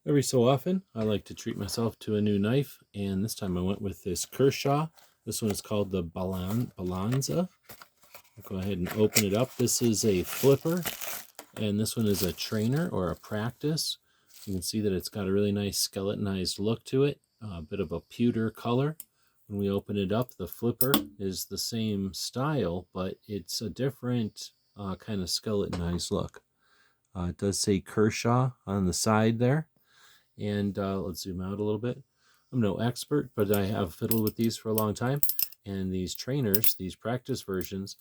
Every so often, I like to treat myself to a new knife, and this time I went with this Kershaw. This one is called the Balanza. I'll go ahead and open it up. This is a flipper, and this one is a trainer or a practice. You can see that it's got a really nice skeletonized look to it, a bit of a pewter color. When we open it up, the flipper is the same style, but it's a different kind of skeletonized look. It does say Kershaw on the side there. And let's zoom out a little bit. I'm no expert, but I have fiddled with these for a long time. And these trainers, these practice versions,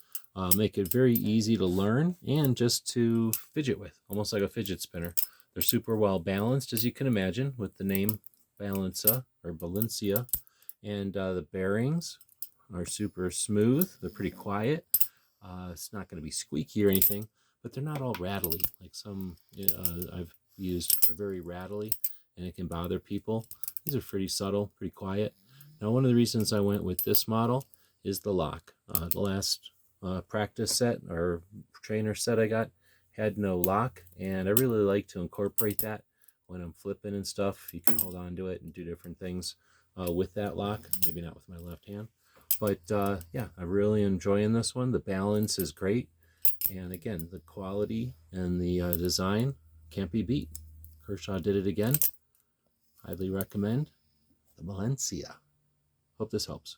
make it very easy to learn and just to fidget with, almost like a fidget spinner. They're super well balanced, as you can imagine, with the name Balanza or Balencia. And the bearings are super smooth. They're pretty quiet. It's not going to be squeaky or anything, but they're not all rattly. Like some I've used are very rattly, and it can bother people. These are pretty subtle, pretty quiet. Now, one of the reasons I went with this model is the lock. The last practice set or trainer set I got had no lock, and I really like to incorporate that when I'm flipping and stuff. You can hold on to it and do different things with that lock. Maybe not with my left hand, but yeah, I'm really enjoying this one. The balance is great, and again, the quality and the design can't be beat. Kershaw did it again. Highly recommend the Balanza. Hope this helps.